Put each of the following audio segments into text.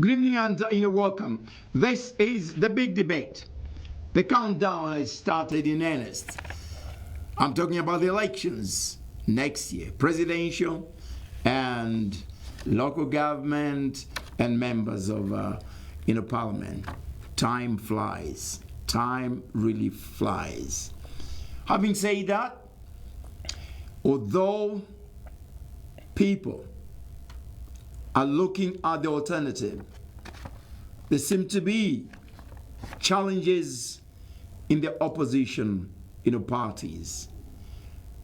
Good evening and welcome. This is the big debate. The countdown has started in earnest. I'm talking about the elections next year, presidential and local government and members of parliament. Time flies. Time really flies. Having said that, although people are looking at the alternative, there seem to be challenges in the opposition parties.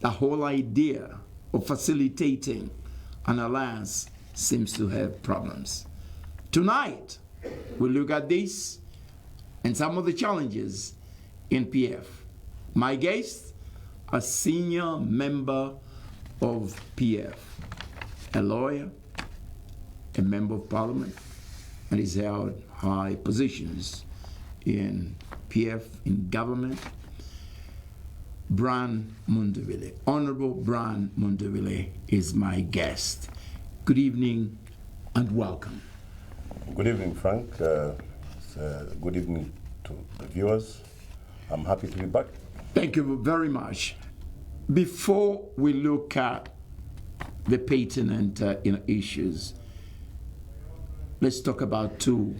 The whole idea of facilitating an alliance seems to have problems. Tonight, we'll look at this and some of the challenges in PF. My guest, a senior member of PF, a lawyer, a member of parliament, and he's held high positions in PF, in government. Brian Mundubile, Honorable Brian Mundubile is my guest. Good evening and welcome. Good evening, Frank. Good evening to the viewers. I'm happy to be back. Thank you very much. Before we look at the pertinent issues, let's talk about two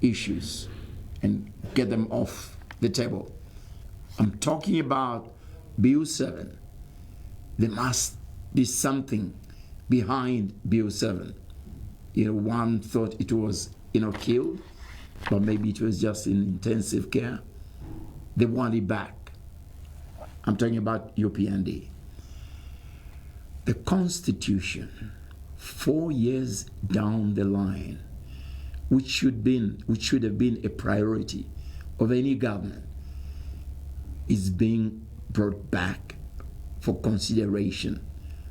issues and get them off the table. I'm talking about Bill 7. There must be something behind Bill 7. One thought it was, killed, but maybe it was just in intensive care. They want it back. I'm talking about UPND. The Constitution, 4 years down the line, which should have been a priority of any government, is being brought back for consideration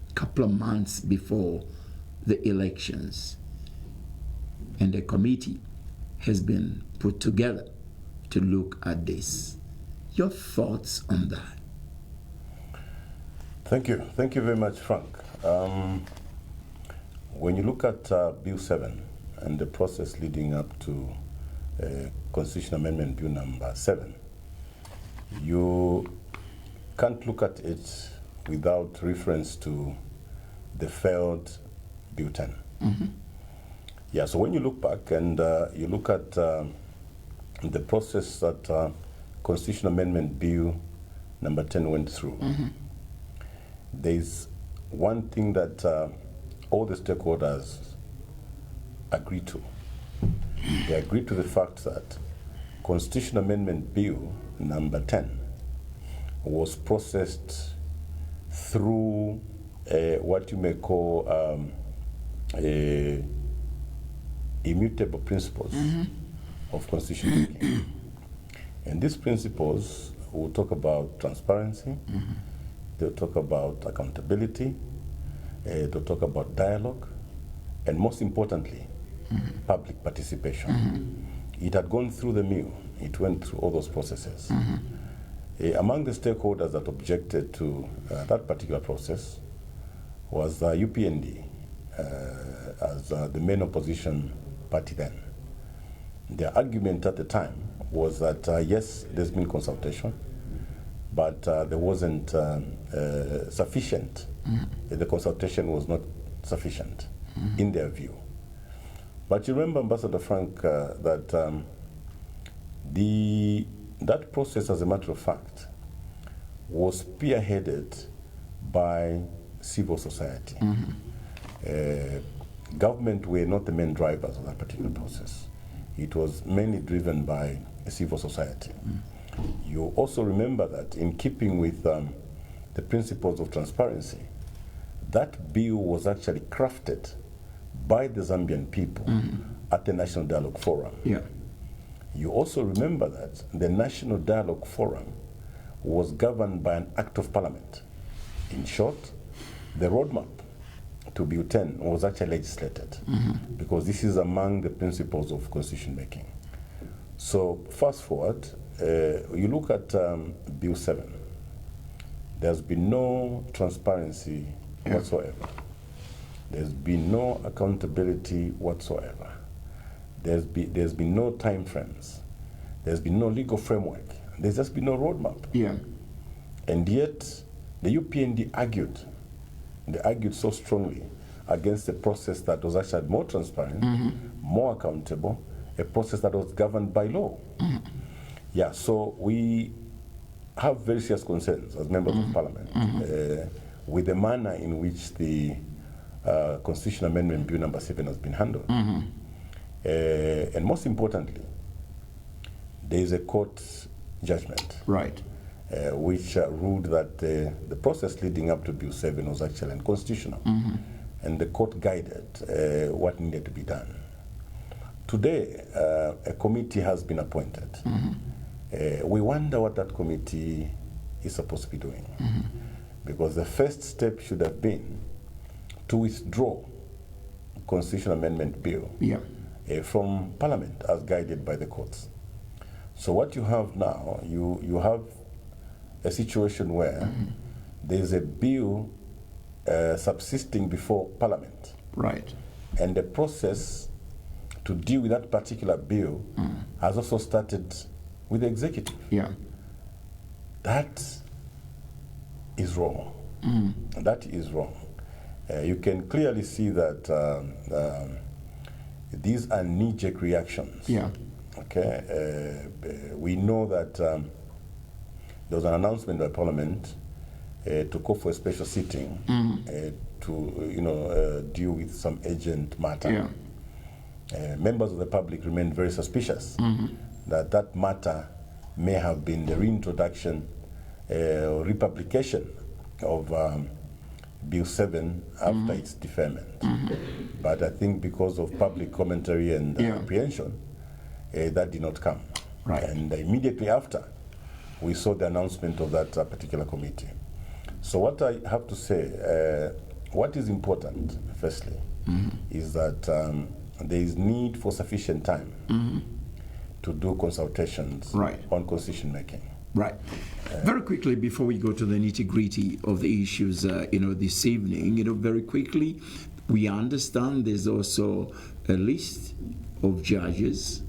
a couple of months before the elections. And a committee has been put together to look at this. Your thoughts on that? Thank you. Thank you very much, Frank. When you look at Bill 7 and the process leading up to Constitutional Amendment Bill number 7, you can't look at it without reference to the failed Bill 10. Mm-hmm. Yeah, so when you look back and you look at the process that Constitutional Amendment Bill number 10 went through, mm-hmm. there's one thing that all the stakeholders agree to. They agree to the fact that Constitutional Amendment Bill number 10 was processed through what you may call immutable principles mm-hmm. of constitutional making. And these principles will talk about transparency, mm-hmm. they'll talk about accountability, they'll talk about dialogue, and most importantly, mm-hmm. public participation. Mm-hmm. It had gone through the mill, it went through all those processes. Mm-hmm. Among the stakeholders that objected to that particular process was the UPND as the main opposition party then. Their argument at the time was that yes, there's been consultation, but there wasn't sufficient. Mm-hmm. The consultation was not sufficient mm-hmm. in their view. But you remember, Ambassador Frank, that that process, as a matter of fact, was spearheaded by civil society. Mm-hmm. Government were not the main drivers of that particular process. It was mainly driven by civil society. Mm-hmm. You also remember that in keeping with the principles of transparency, that bill was actually crafted by the Zambian people mm-hmm. at the National Dialogue Forum. Yeah. You also remember that the National Dialogue Forum was governed by an Act of Parliament. In short, the roadmap to Bill 10 was actually legislated mm-hmm. because this is among the principles of constitution making. So fast forward, you look at Bill 7, there's been no transparency whatsoever. There's been no accountability whatsoever. there's been no time frames, there's been no legal framework, there's just been no roadmap. Yeah. And yet, the UPND argued so strongly against a process that was actually more transparent, more accountable, a process that was governed by law. Yeah, so we have very serious concerns as members of parliament with the manner in which the Constitutional Amendment Bill number 7 has been handled. And most importantly, there is a court judgment, Right. which ruled that the process leading up to Bill 7 was actually unconstitutional. And the court guided what needed to be done. Today, a committee has been appointed. We wonder what that committee is supposed to be doing. Because the first step should have been to withdraw Constitutional Amendment Bill Yeah. from Parliament as guided by the courts. So what you have now, you have a situation where there is a bill subsisting before Parliament, Right. and the process to deal with that particular bill has also started with the executive. Yeah. That is wrong. That is wrong. You can clearly see that these are knee-jerk reactions. Yeah. Okay, we know that there was an announcement by Parliament to call for a special sitting to deal with some urgent matter. Yeah. Members of the public remained very suspicious that that matter may have been the reintroduction or republication of Bill 7 after its deferment. But I think because of public commentary and apprehension, that did not come. Right. And immediately after, we saw the announcement of that particular committee. So what I have to say, what is important, firstly, is that there is need for sufficient time to do consultations on constitution making. Right. Very quickly, before we go to the nitty-gritty of the issues, this evening, very quickly, we understand there's also a list of judges,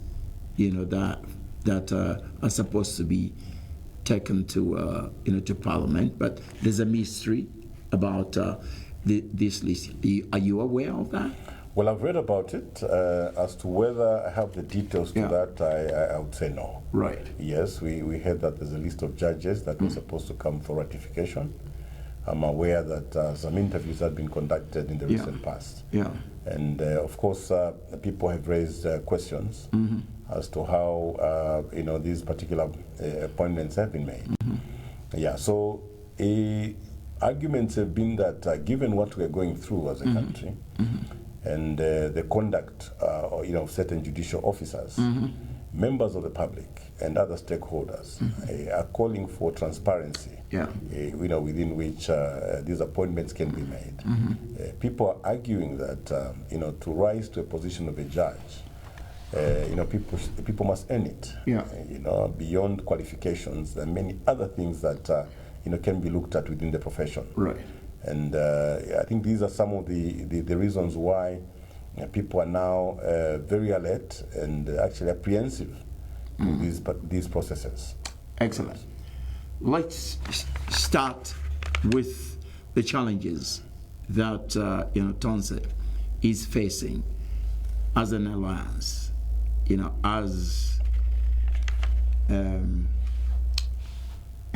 that are supposed to be taken to, to Parliament, but there's a mystery about this list. Are you aware of that? Well, I've read about it. As to whether I have the details to that, I would say no. Right. Yes, we heard that there's a list of judges that were supposed to come for ratification. I'm aware that some interviews have been conducted in the recent past. Yeah. And of course, people have raised questions as to how these particular appointments have been made. Yeah. So arguments have been that given what we're going through as a country, and the conduct of certain judicial officers, members of the public and other stakeholders are calling for transparency, within which these appointments can be made. People are arguing that to rise to a position of a judge, people must earn it. Beyond qualifications, there are many other things that can be looked at within the profession. Right. And I think these are some of the reasons why people are now very alert and actually apprehensive to these processes. Excellent. Let's start with the challenges that Tonse is facing as an alliance, as a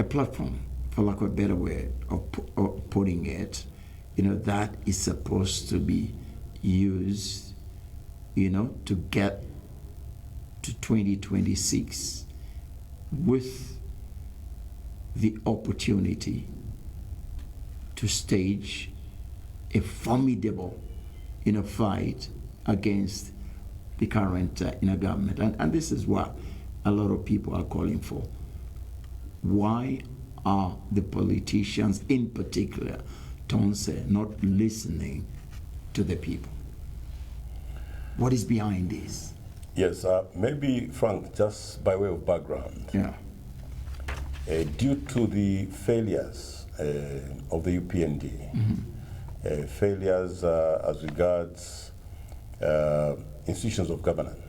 platform, for lack of a better way of putting it, that is supposed to be used, to get to 2026 with the opportunity to stage a formidable, fight against the current government. And this is what a lot of people are calling for. Why are the politicians, in particular, Tonse, not listening to the people? What is behind this? Yes, maybe, Frank, just by way of background, due to the failures of the UPND, failures as regards institutions of governance.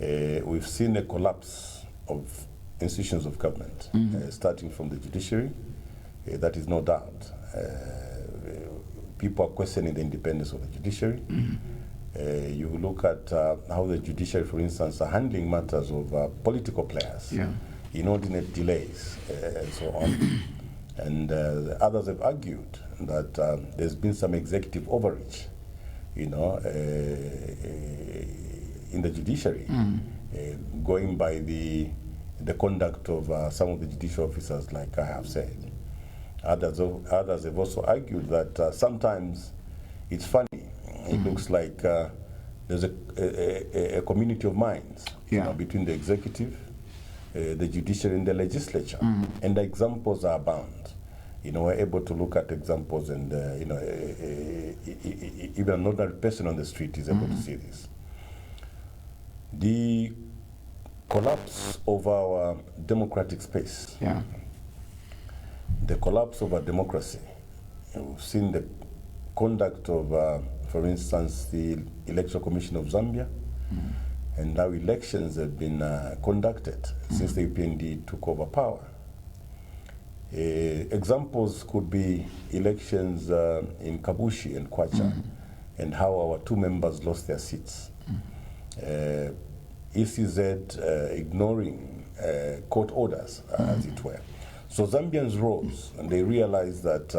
We've seen a collapse of institutions of government, starting from the judiciary. That is no doubt. People are questioning the independence of the judiciary. You look at how the judiciary, for instance, are handling matters of political players, inordinate delays, and so on. And others have argued that there's been some executive overreach, in the judiciary, going by the conduct of some of the judicial officers, like I have said. Others have also argued that sometimes it's funny. It looks like there's a community of minds between the executive, the judiciary, and the legislature. And the examples are abound. We're able to look at examples, and even an ordinary person on the street is able to see this. The collapse of our democratic space, the collapse of our democracy. We've seen the conduct of, for instance, the Electoral Commission of Zambia, and now elections have been conducted since the UPND took over power. Examples could be elections in Kabushi and Kwacha, and how our two members lost their seats. ECZ ignoring court orders, as it were. So Zambians rose, and they realized that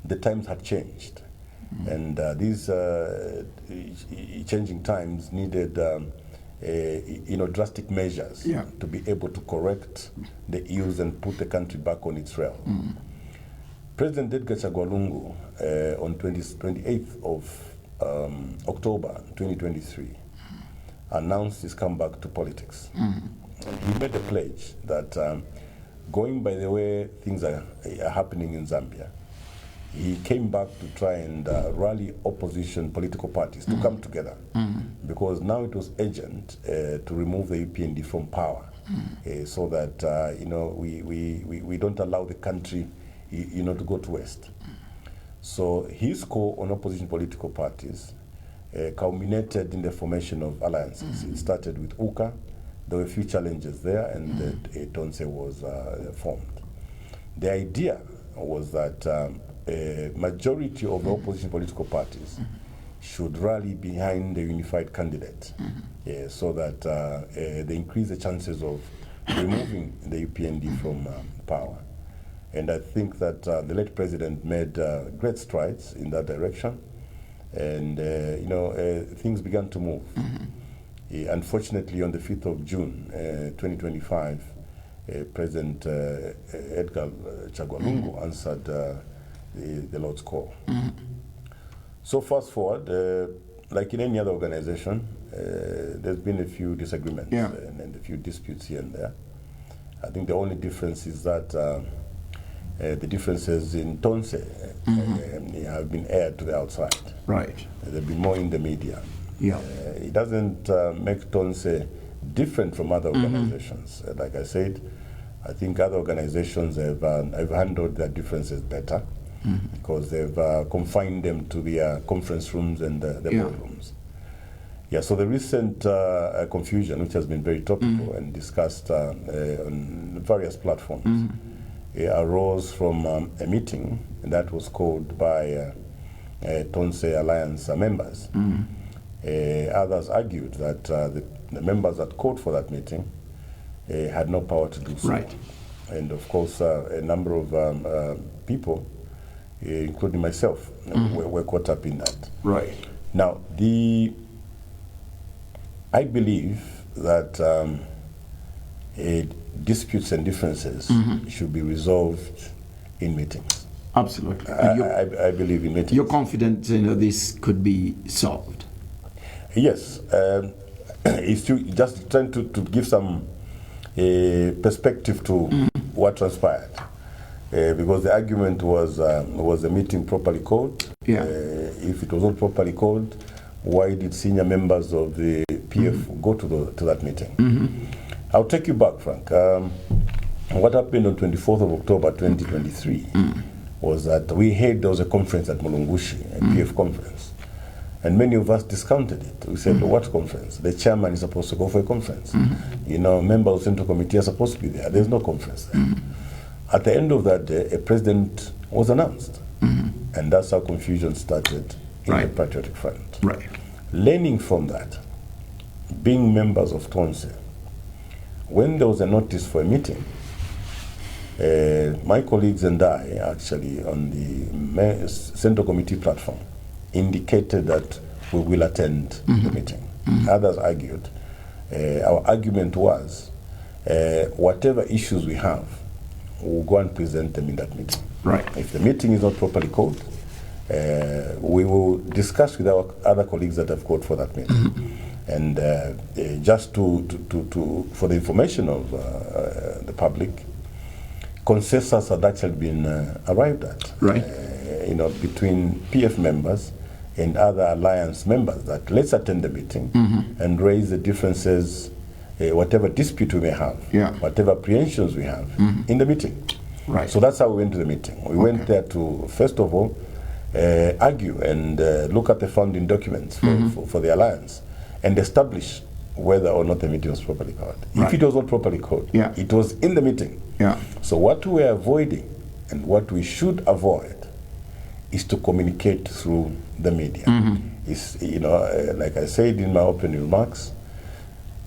the times had changed, and these changing times needed drastic measures to be able to correct the ills and put the country back on its rail. President Edgar Chagwa Lungu, on 28th of October 2023, announced his comeback to politics. He made a pledge that going by the way things are happening in Zambia, he came back to try and rally opposition political parties to come together, because now it was urgent to remove the UPND from power, so that we don't allow the country to go to waste. So his call on opposition political parties culminated in the formation of alliances. It started with UKA. There were a few challenges there, and Tonse was formed. The idea was that a majority of the opposition political parties should rally behind the unified candidate, so that they increase the chances of removing the UPND from power. And I think that the late president made great strides in that direction, and things began to move. Unfortunately, on the 5th of June 2025, President Edgar Chagwa Lungu answered the Lord's call. So fast forward, like in any other organization, there's been a few disagreements and a few disputes here and there. I think the only difference is that the differences in Tonse have been aired to the outside. Right. They've been more in the media. It doesn't make Tonse different from other organizations. Like I said, I think other organizations have handled their differences better, because they've confined them to their conference rooms and the boardrooms. So the recent confusion, which has been very topical and discussed on various platforms, arose from a meeting that was called by Tonse Alliance members. Others argued that the members that called for that meeting had no power to do so. Right. And of course, a number of people, including myself, were caught up in that. Right. Now, I believe that disputes and differences should be resolved in meetings. Absolutely. I believe in meetings. You're confident this could be solved? Yes. It's just trying to give some perspective to what transpired. Because the argument was the meeting properly called? If it was not properly called, why did senior members of the PF go to that meeting? I'll take you back, Frank. What happened on 24th of October 2023 was that we heard there was a conference at Mulungushi, a PF conference. And many of us discounted it. We said, what conference? The chairman is supposed to go for a conference. You know, members of the Central Committee are supposed to be there. There's no conference there. At the end of that day, a president was announced. And that's how confusion started in the Patriotic Front. Right. Learning from that, being members of TONSE, when there was a notice for a meeting, my colleagues and I, actually, on the Central Committee platform, indicated that we will attend the meeting. Others argued. Our argument was, whatever issues we have, we'll go and present them in that meeting. Right. If the meeting is not properly called, we will discuss with our other colleagues that have called for that meeting. And just for the information of the public, consensus had actually been arrived at. Right. You know, between PF members and other alliance members, that let's attend the meeting and raise the differences, whatever dispute we may have, whatever apprehensions we have in the meeting. Right. So that's how we went to the meeting. We went there to, first of all, argue and look at the founding documents for the alliance and establish whether or not the meeting was properly called. If it was not properly called, it was in the meeting. So what we are avoiding and what we should avoid is to communicate through the media. Is, you know, like I said in my opening remarks,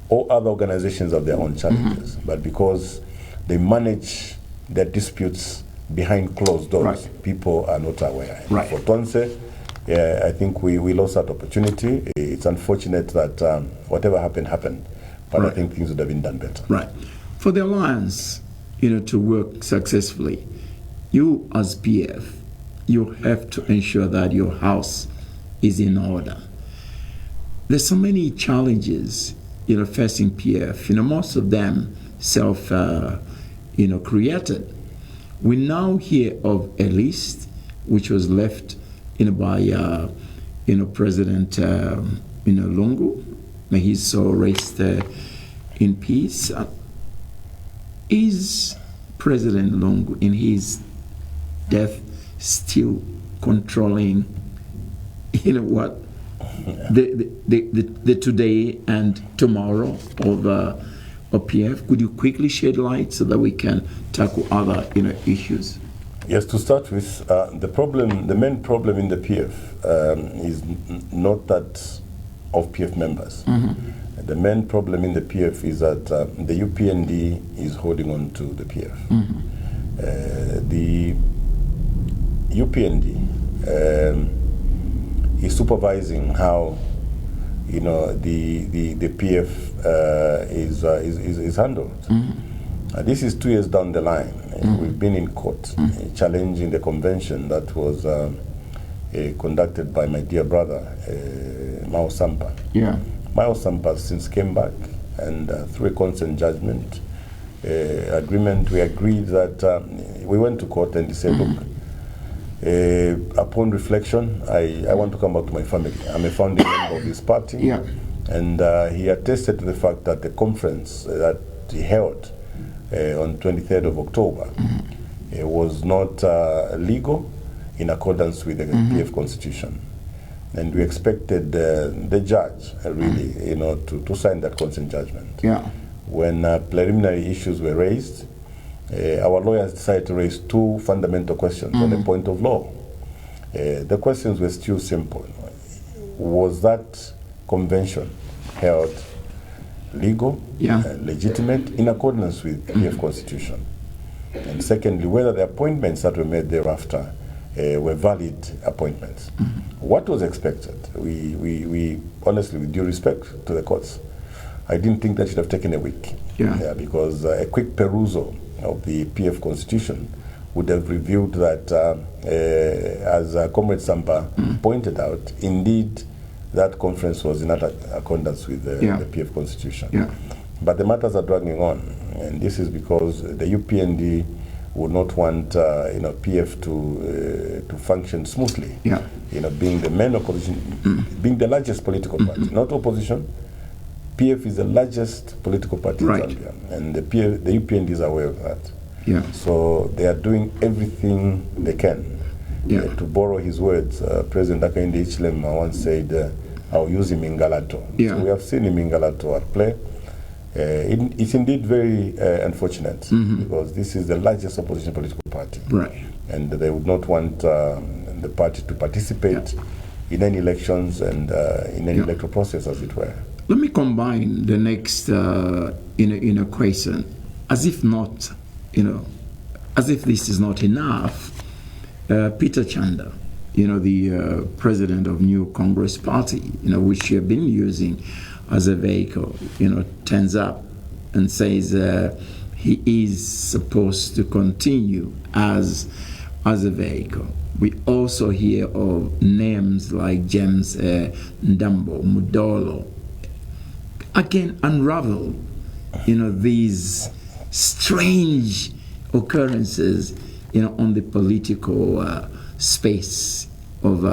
all other organizations have their own challenges, but because they manage their disputes behind closed doors, people are not aware. For TONSE, I think we lost that opportunity. It's unfortunate that whatever happened, but I think things would have been done better. Right. For the alliance, you know, to work successfully, you as PF, you have to ensure that your house is in order. There's so many challenges, you know, facing PF. You know, most of them created. We now hear of a list which was left, you know, by President Lungu. May his soul rest in peace. Is President Lungu in his death still controlling, you know, what the today and tomorrow of PF? Could you quickly shed light so that we can tackle other, you know, issues? Yes, to start with, the main problem in the PF is not that of PF members. The main problem in the PF is that the UPND is holding on to the PF. The UPND is supervising how, you know, the PF is handled. This is 2 years down the line. We've been in court challenging the convention that was conducted by my dear brother, Mao Sampa. Mao Sampa since came back, and through a consent judgment agreement, we agreed that we went to court and he said, look, upon reflection, I want to come back to my family. I'm a founding member of this party. And he attested to the fact that the conference that he held on 23rd of October was not legal in accordance with the PF constitution. And we expected the judge really, you know, to sign that consent judgment. When preliminary issues were raised, our lawyers decided to raise 2 fundamental questions on the point of law. The questions were still simple. Was that convention held legal, legitimate, in accordance with PF constitution? And secondly, whether the appointments that were made thereafter were valid appointments. What was expected? We honestly, with due respect to the courts, I didn't think that should have taken a week. Because a quick perusal of the PF constitution would have revealed that, as Comrade Sampa pointed out, indeed that conference was in accordance with the PF constitution. But the matters are dragging on, and this is because the UPND would not want PF to function smoothly. You know, being the main opposition, being the largest political party, not opposition. PF is the largest political party in Zambia, and the UPND is aware of that. So they are doing everything they can Yeah. To borrow his words, President Hakainde Hichilema once said, I'll use him in Galato. Yeah. So we have seen him in Galato at play. It's indeed very unfortunate because this is the largest opposition political party. Right. And they would not want the party to participate in any elections and in any electoral process, as it were. Let me combine the next in a question, as if not, as if this is not enough. Peter Chanda, the president of New Congress Party, which you have been using as a vehicle, turns up and says he is supposed to continue as a vehicle. We also hear of names like James Ndambo, Mudolo, again unravel, these strange occurrences, on the political space of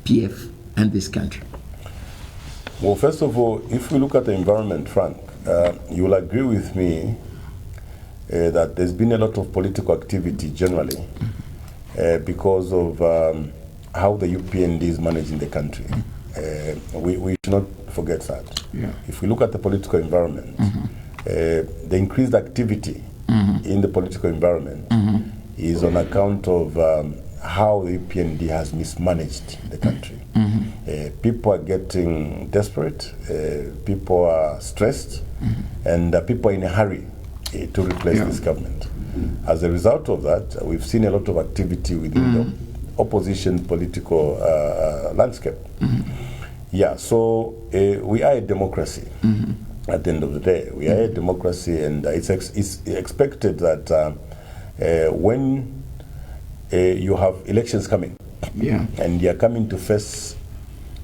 PF and this country. Well, first of all, if we look at the environment, Frank, you will agree with me that there's been a lot of political activity generally because of how the UPND is managing the country. We should not forget that. Yeah. If we look at the political environment, the increased activity in the political environment is on account of how the UPND has mismanaged the country. People are getting desperate, people are stressed, and people are in a hurry to replace this government. As a result of that, we've seen a lot of activity within the opposition political landscape. Yeah, so we are a democracy. At the end of the day, we are a democracy, and it's expected that when you have elections coming, and you're coming to face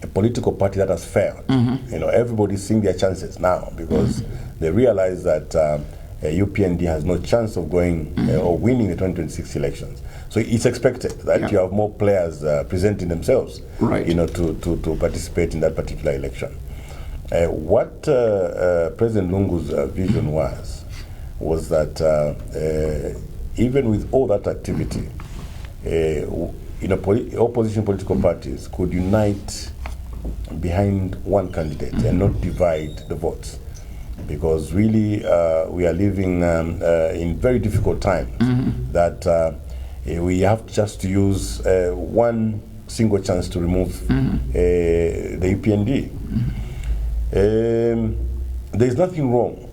a political party that has failed, everybody's seeing their chances now because they realize that UPND has no chance of going or winning the 2026 elections. So it's expected that you have more players presenting themselves, to participate in that particular election. What President Lungu's vision was that even with all that activity, opposition political parties could unite behind one candidate and not divide the votes. Because really, we are living in very difficult times that we have just to use one single chance to remove the UPND. There's nothing wrong,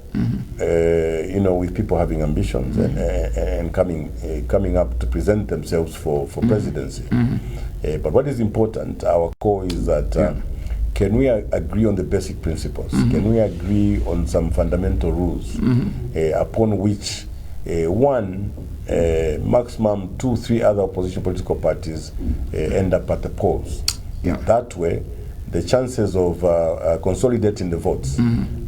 with people having ambitions and coming up to present themselves for presidency. But what is important, our core is that can we agree on the basic principles? Can we agree on some fundamental rules upon which one, maximum 2, 3 other opposition political parties end up at the polls? That way, the chances of consolidating the votes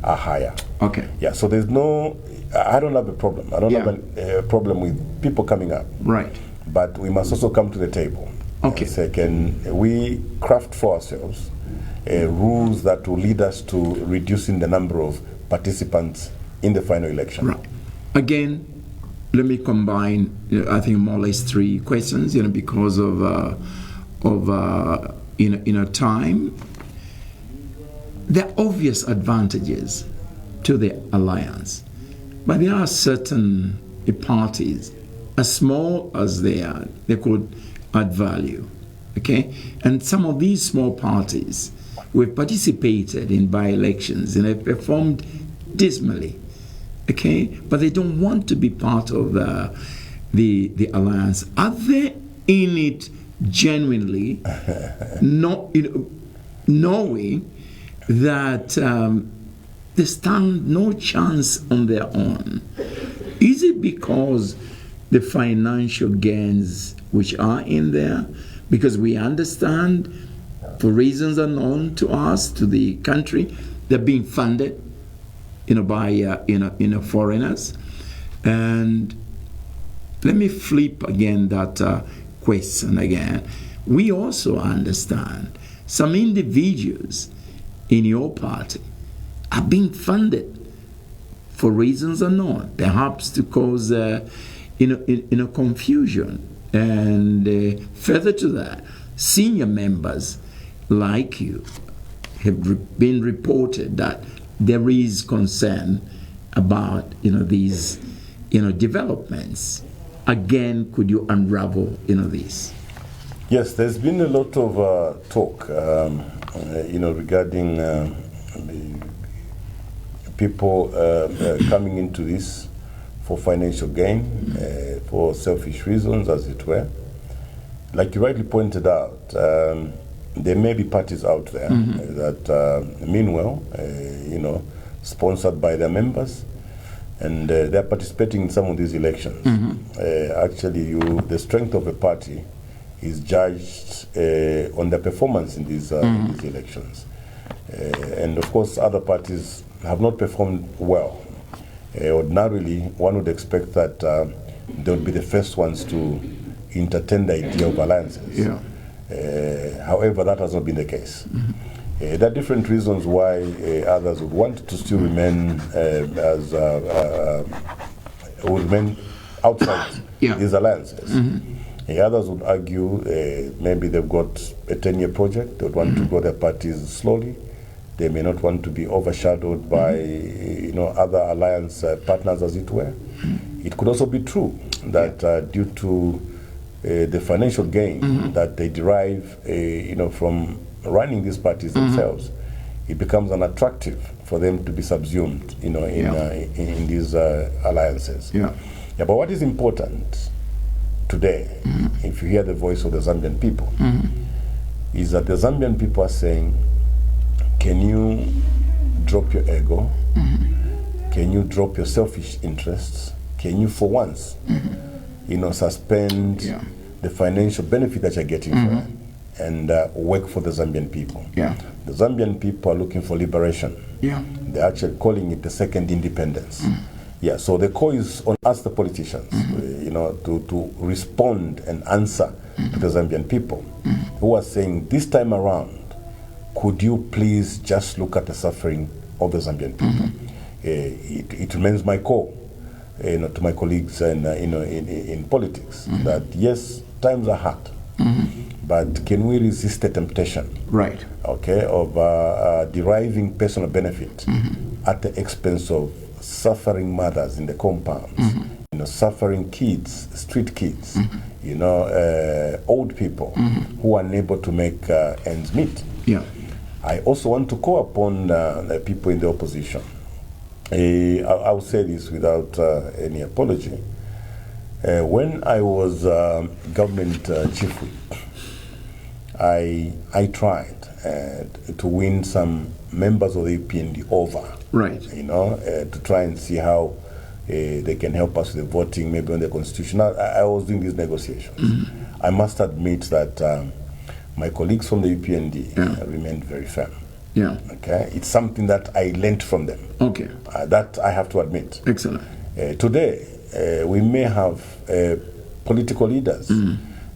are higher. Okay. Yeah, so there's I don't have a problem. I don't have a problem with people coming up. Right. But we must also come to the table. Okay. Say, can we craft for ourselves rules that will lead us to reducing the number of participants in the final election? Right. Again, let me combine, I think more or less 3 questions, because of time. There are obvious advantages to the alliance, but there are certain parties, as small as they are, they could add value. Okay, and some of these small parties we've participated in by-elections and have performed dismally. Okay, but they don't want to be part of the alliance. Are they in it genuinely, knowing that they stand no chance on their own? Is it because the financial gains which are in there? Because we understand, for reasons unknown to us, to the country, they're being funded, by foreigners. And let me flip again that question again. We also understand some individuals in your party are being funded for reasons unknown, perhaps to cause confusion And further to that, senior members like you have been reported that there is concern about these developments. Again, could you unravel this? Yes, there's been a lot of talk regarding people coming into this for financial gain, for selfish reasons, as it were. Like you rightly pointed out, there may be parties out there that mean well, sponsored by their members, and they're participating in some of these elections. Actually, the strength of a party is judged on their performance in these elections. And of course, other parties have not performed well. Ordinarily, one would expect that they would be the first ones to entertain the idea of alliances. However, that has not been the case. There are different reasons why others would want to still remain remain outside these alliances. Others would argue maybe they've got a 10-year project. They would want to grow their parties slowly. They may not want to be overshadowed by other alliance partners, as it were. It could also be true that due to the financial gain that they derive from running these parties themselves, it becomes unattractive for them to be subsumed in these alliances. But what is important today, if you hear the voice of the Zambian people, is that the Zambian people are saying, can you drop your ego? Can you drop your selfish interests? Can you, for once, suspend the financial benefit that you're getting from it and work for the Zambian people? The Zambian people are looking for liberation. They're actually calling it the second independence. So the call is on us, the politicians, to respond and answer to the Zambian people who are saying, this time around, could you please just look at the suffering of the Zambian people? It remains my call, to my colleagues and in politics that yes, times are hard, but can we resist the temptation, of deriving personal benefit at the expense of suffering mothers in the compounds, suffering kids, street kids, old people who are unable to make ends meet. I also want to call upon the people in the opposition. I'll say this without any apology. When I was government chief whip, I tried to win some members of the UPND over, to try and see how they can help us with the voting, maybe on the constitution. I was doing these negotiations. I must admit that my colleagues from the UPND remained very firm. It's something that I learned from them. That I have to admit. Excellent. Today, we may have political leaders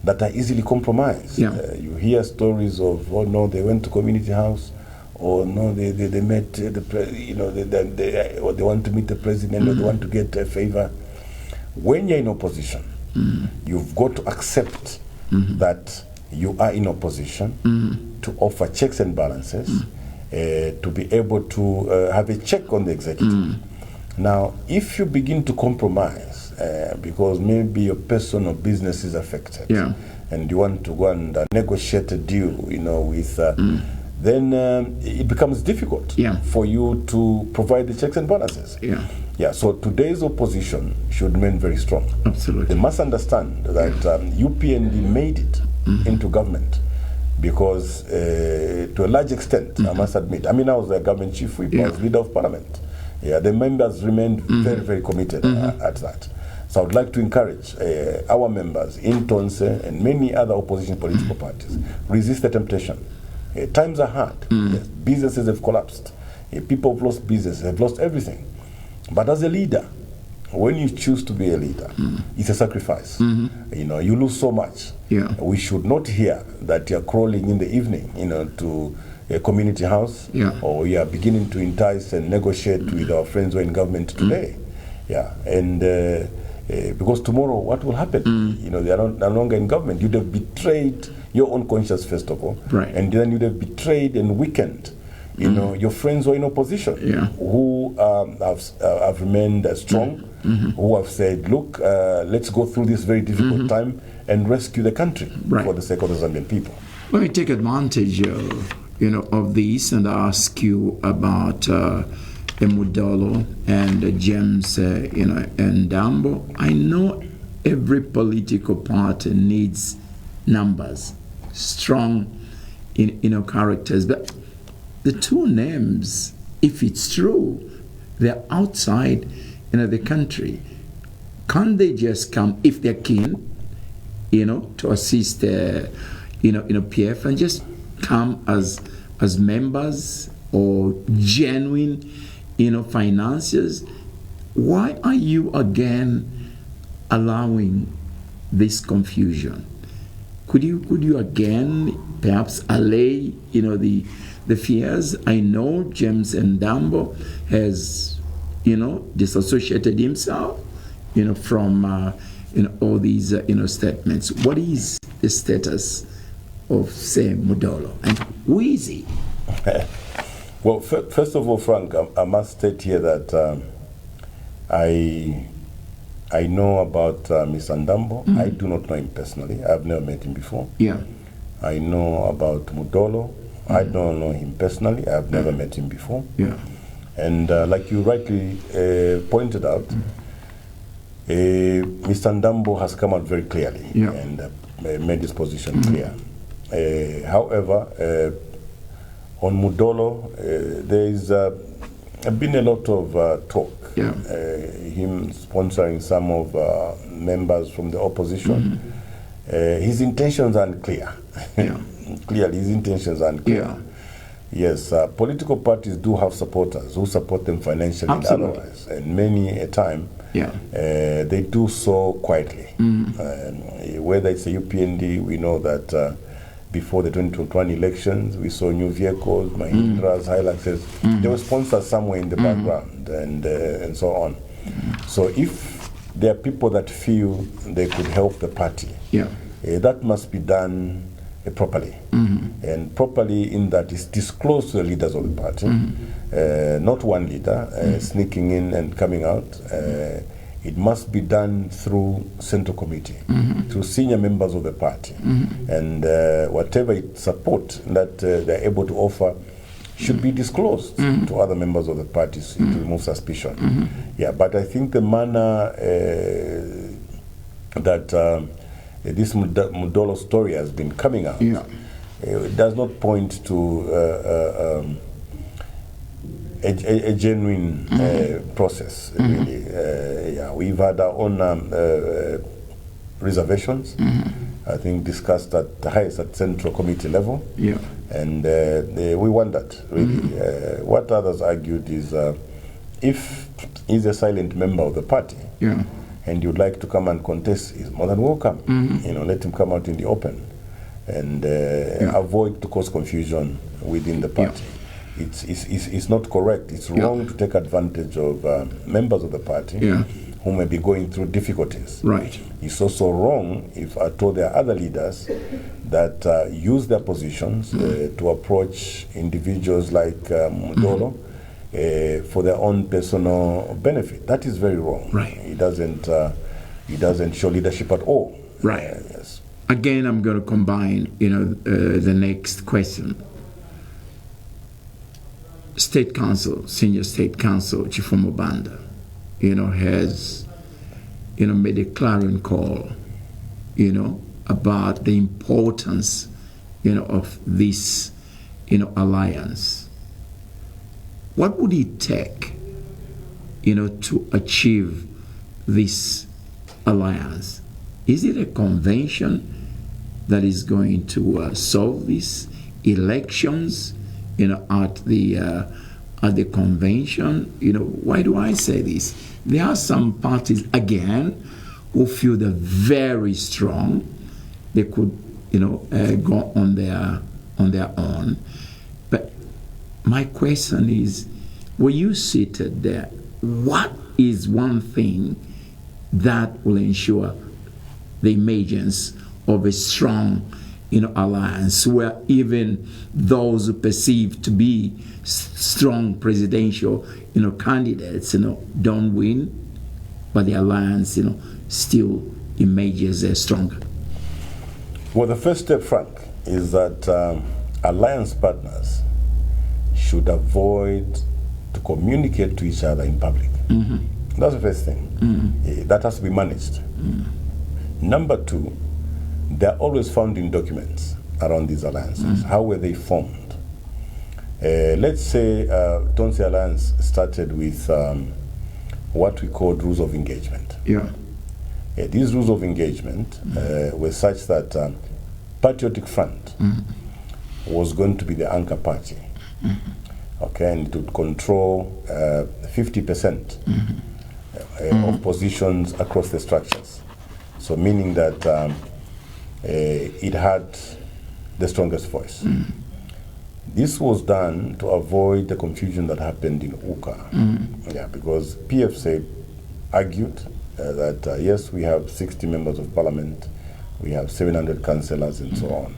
that are easily compromised. You hear stories of, oh no, they went to community house, or no, they met or they want to meet the president, or they want to get a favor. When you're in opposition, you've got to accept that you are in opposition to offer checks and balances, to be able to have a check on the executive. Now, if you begin to compromise because maybe your personal business is affected, and you want to go and negotiate a deal, with, then it becomes difficult for you to provide the checks and balances. So today's opposition should remain very strong. Absolutely. They must understand that UPND made it into government because, to a large extent, I must admit, I was the government chief whip, I was leader of parliament. The members remained very, very committed at that. So I would like to encourage our members in Tonse and many other opposition political parties, resist the temptation. Times are hard. Yes, businesses have collapsed. People have lost business, have lost everything. But as a leader, when you choose to be a leader, it's a sacrifice. You lose so much. We should not hear that you're crawling in the evening, to a community house, or you are beginning to entice and negotiate with our friends who are in government today. And Because tomorrow, what will happen? You know, they are no longer in government. You'd have betrayed your own conscience, first of all. Right. And then you'd have betrayed and weakened, you know, your friends who are in opposition, who have remained strong, who have said, look, let's go through this very difficult time and rescue the country for the sake of the Zambian people. Let me take advantage, of this and ask you about Mundubile and James, and Dambo. I know every political party needs numbers, strong, characters, but the two names, if it's true, they're outside, the country. Can't they just come if they're keen, to assist, PF and just come as members or genuine, financiers? Why are you again allowing this confusion? Could you again perhaps allay, the fears? I know James and Dambo has, disassociated himself, from all these, statements. What is the status of, say, Mundubile, and who is he? Well, first of all, Frank, I must state here that I know about Mr. Ndambo. I do not know him personally. I've never met him before. Yeah. I know about Mundubile. I don't know him personally. I've never met him before. Yeah. And like you rightly pointed out, Mr. Ndambo has come out very clearly and made his position clear. However, on Mundubile, there is been a lot of talk. Yeah. Him sponsoring some of members from the opposition. His intentions are unclear. Yeah. Clearly, his intentions are unclear. Yeah. Yes, political parties do have supporters who support them financially and otherwise, and many a time they do so quietly. Whether it's a UPND, we know that before the 2021 elections, we saw new vehicles, Mahindras, Hiluxes. They were sponsored somewhere in the background, and so on. So if there are people that feel they could help the party, that must be done properly. And properly in that is disclosed to the leaders of the party, not one leader sneaking in and coming out. It must be done through Central Committee, through senior members of the party. And whatever support that they're able to offer should be disclosed to other members of the party to remove suspicion. Yeah, but I think the manner that this Mundubile story has been coming out it does not point to a genuine process, really. We've had our own reservations, I think discussed at the highest at Central Committee level. And we wondered, really. What others argued is if he's a silent member of the party, and you'd like to come and contest, he's more than welcome. Let him come out in the open and avoid to cause confusion within the party. It's not correct. It's wrong to take advantage of members of the party who may be going through difficulties. Right. It's also wrong if I told there are other leaders that use their positions to approach individuals like Mundubile for their own personal benefit. That is very wrong. Right. He doesn't show leadership at all. Right. Yes. Again, I'm going to combine, the next question. State Council, Senior State Council, Chifumo Banda, has, made a clarion call, about the importance, of this, alliance. What would it take, to achieve this alliance? Is it a convention that is going to solve this? Elections, at the convention? Why do I say this? There are some parties, again, who feel they're very strong. They could, go on their own. But my question is, were you seated there? What is one thing that will ensure the emergence of a strong, alliance where even those who perceive to be strong presidential, candidates, don't win, but the alliance, still emerges stronger. Well, the first step, Frank, is that alliance partners should avoid to communicate to each other in public. Mm-hmm. That's the first thing. Mm-hmm. That has to be managed. Mm-hmm. Number two, they're always found in documents around these alliances. Mm-hmm. How were they formed? Let's say Tonse Alliance started with what we called rules of engagement. Yeah. These rules of engagement were such that Patriotic Front was going to be the anchor party. Okay, and it would control 50% of positions across the structures. So meaning that it had the strongest voice. This was done to avoid the confusion that happened in UKA. Yeah, because PFC argued that yes, we have 60 members of parliament, we have 700 councillors and so on.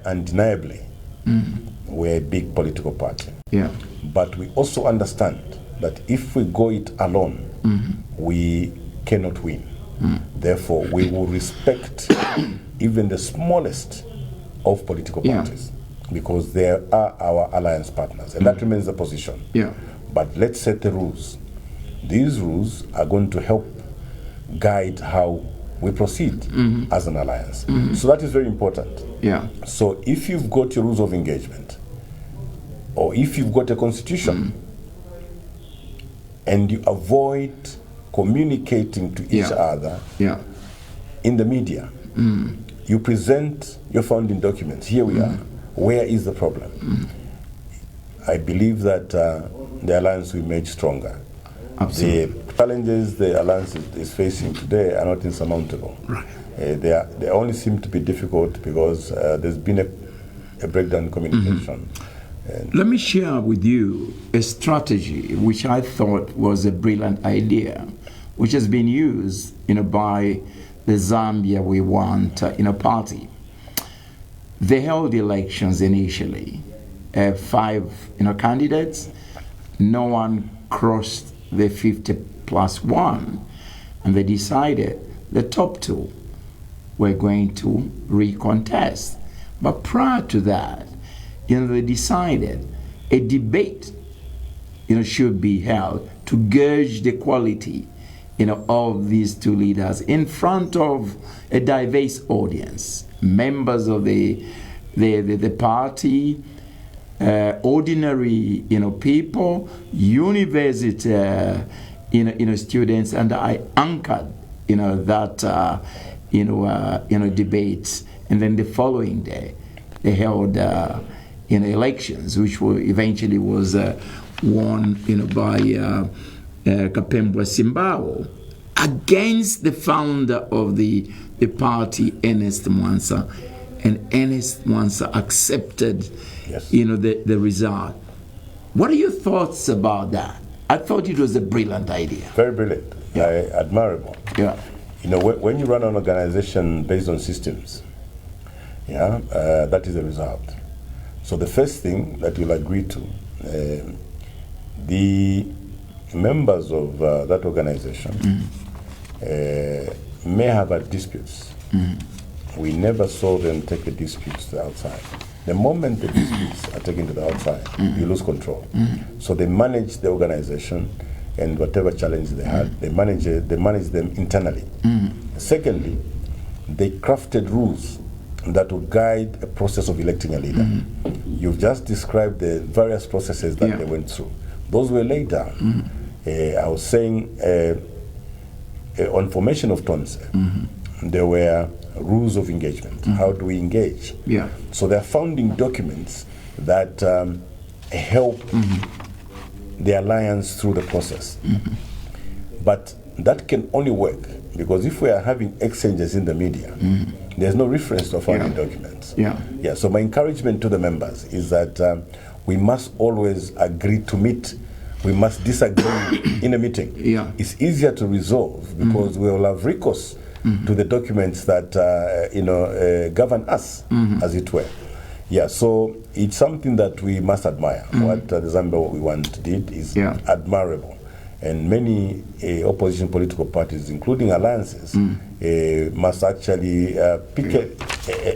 Undeniably, we're a big political party. Yeah. But we also understand that if we go it alone, we cannot win. Therefore, we will respect even the smallest of political parties because they are our alliance partners, and that remains the position. Yeah. But let's set the rules. These rules are going to help guide how we proceed as an alliance. So that is very important. Yeah. So if you've got your rules of engagement, or if you've got a constitution, and you avoid communicating to each other in the media, you present your founding documents. Here we are. Where is the problem? I believe that the alliance will emerge stronger. Absolutely. The challenges the alliance is facing today are not insurmountable. Right. They only seem to be difficult because there's been a breakdown in communication. Let me share with you a strategy which I thought was a brilliant idea, which has been used, by the Zambia We Want, party. They held elections initially, 5, candidates. No one crossed the 50+1, and they decided the top 2 were going to recontest. But prior to that, they decided a debate, should be held to gauge the quality, of these 2 leaders in front of a diverse audience, members of the party, ordinary, people, university, students, and I anchored, that, debates, and then the following day they held, elections, which were eventually was won, by Kapembwa Simbao against the founder of the party, Ernest Mwansa, and Ernest Mwansa accepted, the result. What are your thoughts about that? I thought it was a brilliant idea. Very brilliant. Admirable. Yeah. When you run an organization based on systems, that is the result. So the first thing that you'll agree to, the members of that organization may have had disputes. We never saw them take the disputes to the outside. The moment the disputes are taken to the outside, you lose control. So they manage the organization, and whatever challenge they had, they manage them internally. Secondly, they crafted rules that will guide a process of electing a leader. You've just described the various processes that they went through. Those were laid down. I was saying on formation of Tonse, there were rules of engagement. How do we engage? So there are founding documents that help the alliance through the process. But that can only work because if we are having exchanges in the media, there's no reference to founding documents. So my encouragement to the members is that we must always agree to meet we must disagree in a meeting. Yeah. It's easier to resolve because we will have recourse to the documents that govern us, as it were. Yeah, so it's something that we must admire. What the Zambia we want did is admirable. And many opposition political parties, including alliances, must actually pick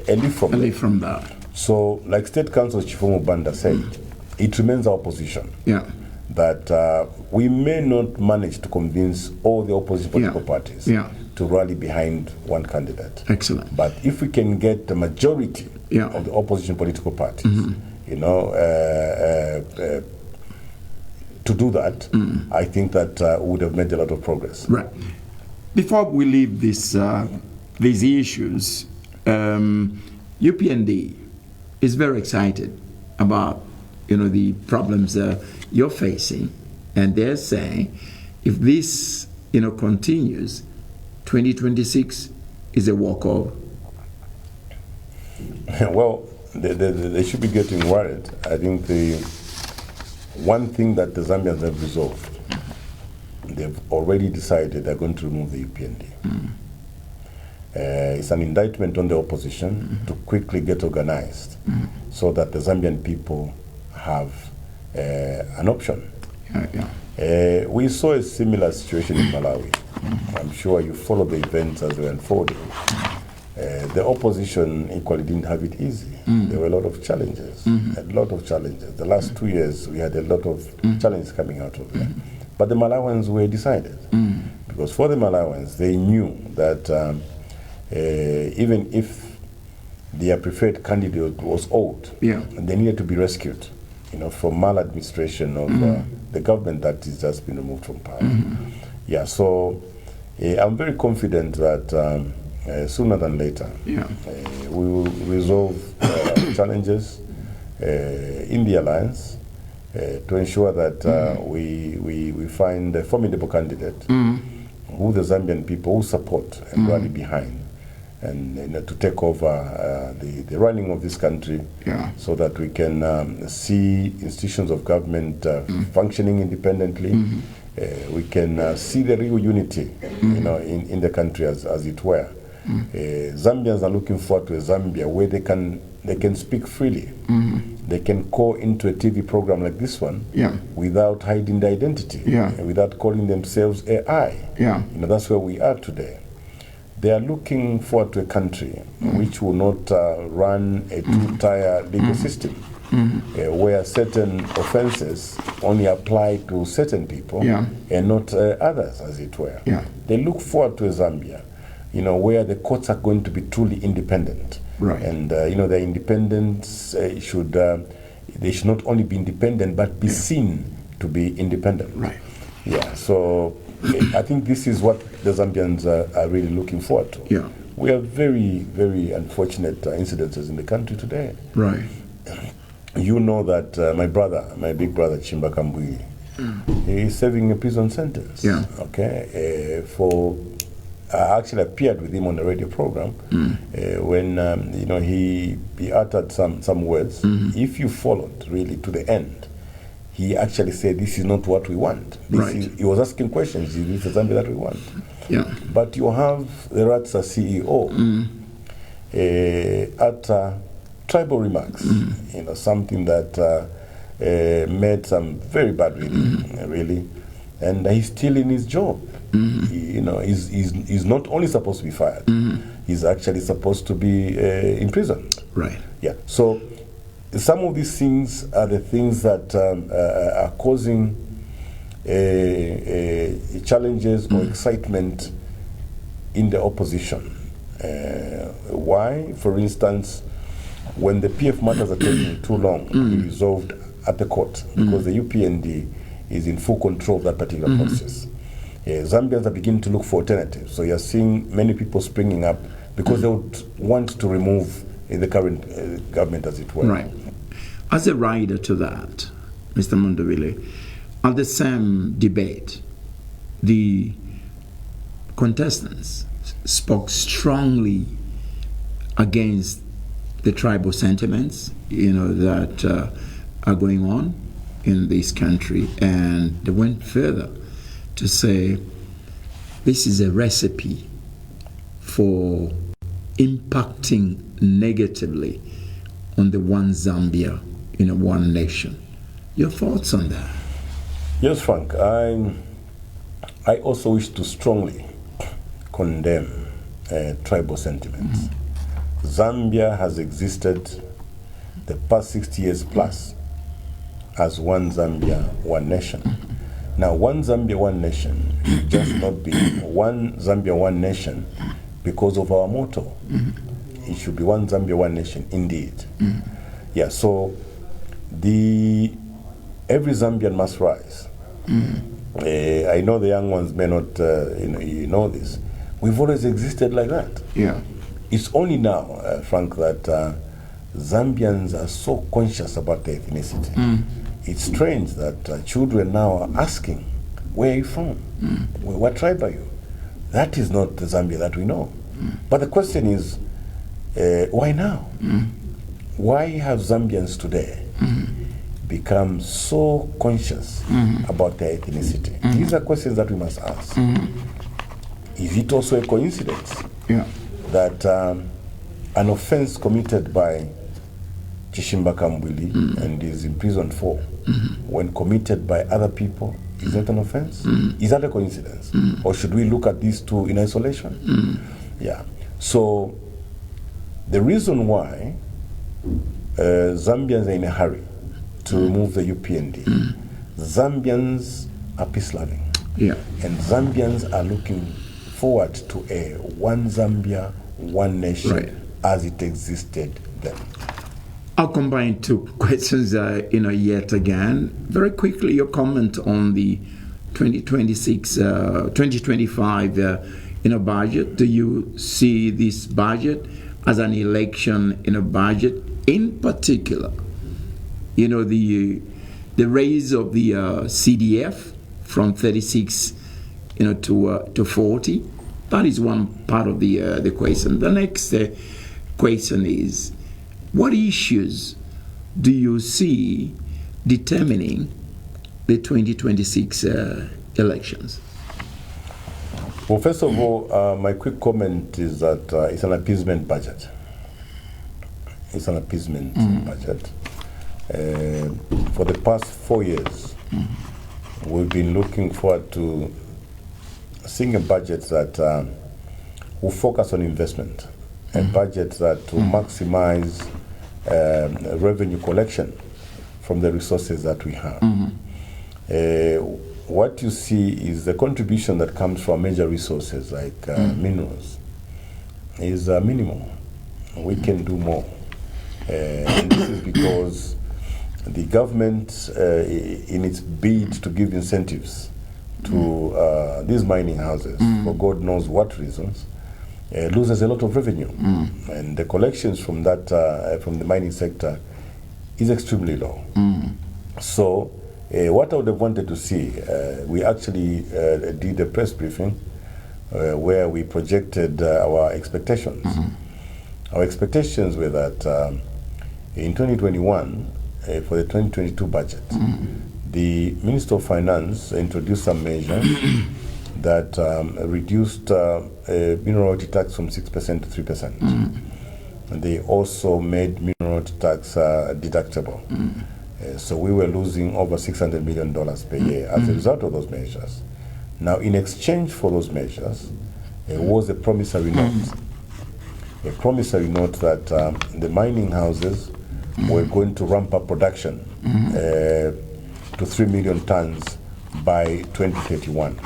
a leaf from that. So, like State Council Chifumu Banda said, it remains our position that we may not manage to convince all the opposition political parties to rally behind one candidate. Excellent. But if we can get the majority of the opposition political parties, to do that, I think that we would have made a lot of progress. Right. Before we leave this, these issues, UPND is very excited about the problems you're facing, and they're saying if this continues, 2026 is a walkover. Well, they should be getting worried. I think the one thing that the Zambians have resolved, they've already decided they're going to remove the UPND. It's an indictment on the opposition to quickly get organized so that the Zambian people have an option. We saw a similar situation in Malawi. I'm sure you follow the events as they were unfolding. The opposition equally didn't have it easy. There were a lot of challenges, The last 2 years, we had a lot of challenges coming out of there. But the Malawans were decided. Because for the Malawans, they knew that even if their preferred candidate was old, they needed to be rescued, from maladministration of the government that has just been removed from power. So I'm very confident that sooner than later, we will resolve challenges in the alliance to ensure that we find a formidable candidate who the Zambian people will support and rally behind, and to take over the running of this country, so that we can see institutions of government functioning independently. We can see the real unity, in the country, as it were. Zambians are looking forward to a Zambia where they can speak freely. They can call into a TV program like this one without hiding their identity, without calling themselves AI. That's where we are today. They are looking forward to a country which will not run a two-tier legal system, where certain offenses only apply to certain people and not others, as it were. They look forward to a Zambia, where the courts are going to be truly independent. And, their independence they should not only be independent, but be seen to be independent. So I think this is what the Zambians are really looking forward to. We have very, very unfortunate incidences in the country today. You know that my big brother, Chimba Kambui, he is serving a prison sentence. For I actually appeared with him on a radio program when he uttered some words. If you followed really to the end, he actually said, "This is not what we want." He was asking questions. Is this the Zambia that we want? But you have the RATSA CEO utter tribal remarks. Something that made some very bad reading, really, and he's still in his job. He's not only supposed to be fired, he's actually supposed to be in prison. So some of these things are the things that are causing challenges or excitement in the opposition. Why? For instance, when the PF matters are taking too long to be resolved at the court, because the UPND is in full control of that particular process. Zambians are beginning to look for alternatives. So you're seeing many people springing up because they would want to remove the current government, as it were. As a rider to that, Mr. Mundubile, at the same debate, the contestants spoke strongly against the tribal sentiments, that are going on, in this country, and they went further to say this is a recipe for impacting negatively on the one Zambia, one nation. Your thoughts on that? Yes, Frank. I also wish to strongly condemn tribal sentiments. Zambia has existed the past 60 years plus as one Zambia, one nation. Now, one Zambia, one nation should just not be one Zambia, one nation because of our motto. It should be one Zambia, one nation, indeed. Yeah, so every Zambian must rise. I know the young ones may not know this. We've always existed like that. Yeah. It's only now, Frank, that Zambians are so conscious about their ethnicity. It's strange that children now are asking, where are you from? What tribe are you? That is not the Zambia that we know. But the question is, why now? Why have Zambians today become so conscious about their ethnicity? These are questions that we must ask. Is it also a coincidence that an offense committed by Chishimba Kambwili and is imprisoned for, when committed by other people, is that an offense? Is that a coincidence? Or should we look at these two in isolation? Yeah. So the reason why Zambians are in a hurry to remove the UPND, Zambians are peace-loving. Yeah. And Zambians are looking forward to a one Zambia, one nation as it existed then. I'll combine two questions, yet again. Very quickly, your comment on the 2025, budget. Do you see this budget as an election budget? In particular, the raise of the CDF from 36, to 40. That is one part of the question. The next question is, what issues do you see determining the 2026 elections? Well, first of all, my quick comment is that it's an appeasement budget. It's an appeasement budget. For the past 4 years, we've been looking forward to seeing a budget that will focus on investment, a budget that will maximize revenue collection from the resources that we have. What you see is the contribution that comes from major resources like minerals is minimal. We can do more. And this is because the government, in its bid to give incentives to these mining houses, for God knows what reasons, loses a lot of revenue. And the collections from that, from the mining sector is extremely low. So what I would have wanted to see, we actually did a press briefing where we projected our expectations. Our expectations were that in 2021, for the 2022 budget, the Minister of Finance introduced some measures that reduced mineral royalty tax from 6% to 3%. And they also made mineral royalty tax deductible. So we were losing over $600 million per year as a result of those measures. Now, in exchange for those measures, was a promissory note. A promissory note that the mining houses were going to ramp up production to 3 million tons by 2031.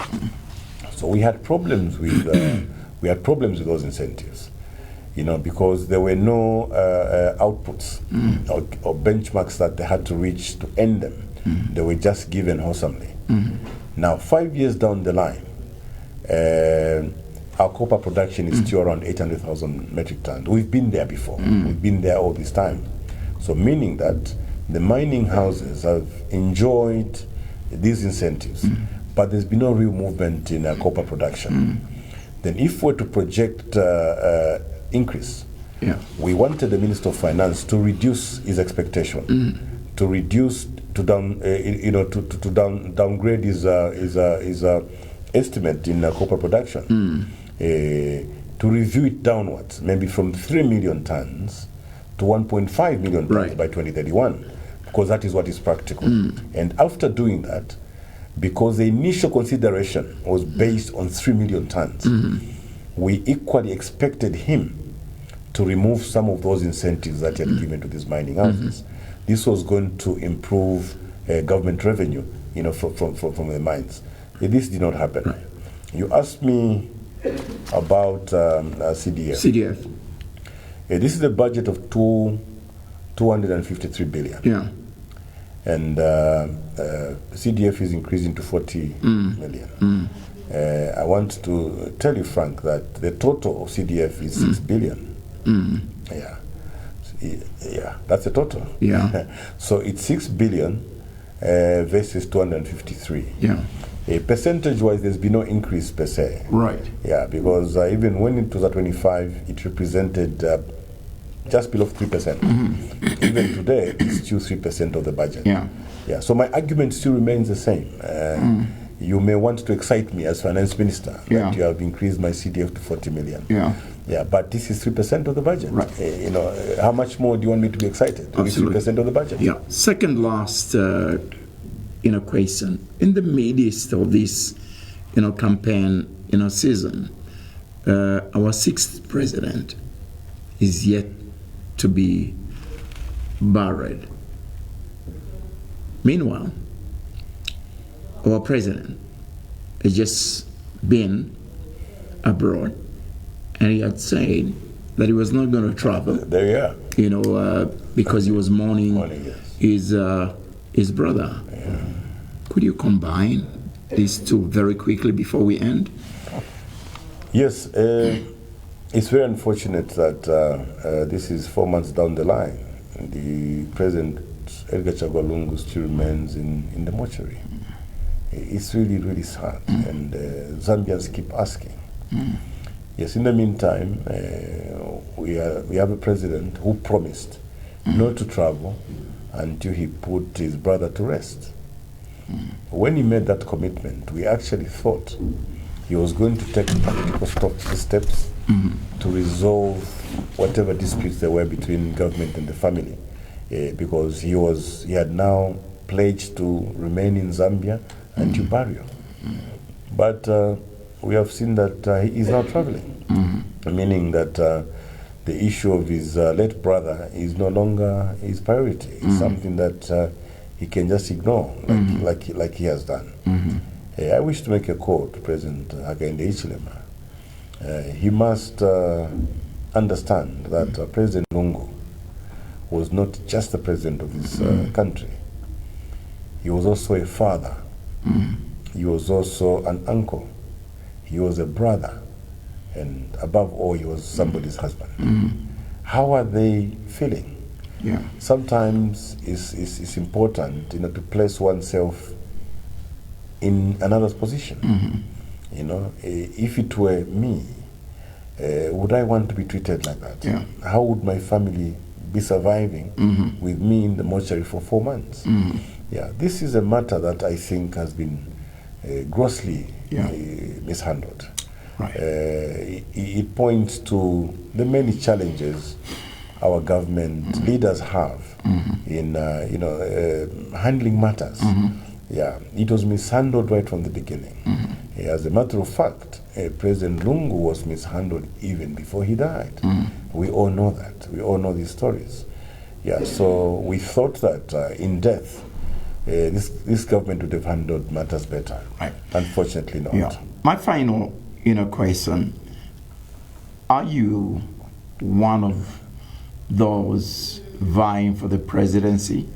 So we had problems with those incentives, because there were no outputs or benchmarks that they had to reach to end them. They were just given wholesomely. Now, 5 years down the line, our copper production is still around 800,000 metric tons. We've been there before. We've been there all this time. So meaning that the mining houses have enjoyed these incentives, but there's been no real movement in copper production. Then if we're to project increase, we wanted the Minister of Finance to reduce his expectation, to reduce to downgrade his estimate in copper production, to review it downwards, maybe from 3 million tons to 1.5 million tons by 2031, because that is what is practical. And after doing that, because the initial consideration was based on 3 million tons, we equally expected him to remove some of those incentives that he had given to these mining houses. This was going to improve government revenue, from the mines. This did not happen. You asked me about CDF. CDF. This is a budget of 253 billion. Yeah. And CDF is increasing to 40 million. I want to tell you, Frank, that the total of CDF is 6 billion. Yeah, that's the total. Yeah. So it's 6 billion versus 253. Yeah. Percentage-wise, there's been no increase per se. Right. Yeah, because even when it was at 25, it represented just below 3%. Even today, it's still 3% of the budget. Yeah. Yeah. So my argument still remains the same. You may want to excite me as finance minister that you have increased my CDF to 40 million. Yeah. Yeah, but this is 3% of the budget. Right. How much more do you want me to be excited? Absolutely. 3% of the budget. Yeah. Second last, question. In the midst of this, campaign, season, our sixth president is yet to be buried. Meanwhile, our president has just been abroad, and he had said that he was not going to travel. There you are. Because he was mourning yes. his brother. Yeah. Could you combine these two very quickly before we end? Yes, it's very unfortunate that this is 4 months down the line. The President Edgar Chagwa Lungu still remains in the mortuary. It's really, really sad, and Zambians keep asking. Yes, in the meantime, we have a president who promised not to travel until he put his brother to rest. When he made that commitment, we actually thought he was going to take practical steps to resolve whatever disputes there were between government and the family, because he had now pledged to remain in Zambia until burial. But we have seen that he is now traveling, meaning that the issue of his late brother is no longer his priority. It's something that he can just ignore, like he has done. I wish to make a call to President Hakainde Hichilema. He must understand that President Lungu was not just the president of this country. He was also a father. He was also an uncle. He was a brother. And above all, he was somebody's husband. How are they feeling? Yeah. Sometimes it's important, to place oneself in another's position. If it were me, would I want to be treated like that? Yeah. How would my family be surviving with me in the mortuary for 4 months? Yeah, this is a matter that I think has been grossly mishandled. Right. It points to the many challenges our government leaders have in handling matters. Yeah, it was mishandled right from the beginning. As a matter of fact, President Lungu was mishandled even before he died. We all know that. We all know these stories. Yeah, so we thought that in death, this government would have handled matters better. Right. Unfortunately not. Yeah. My final, question: are you one of those vying for the presidency,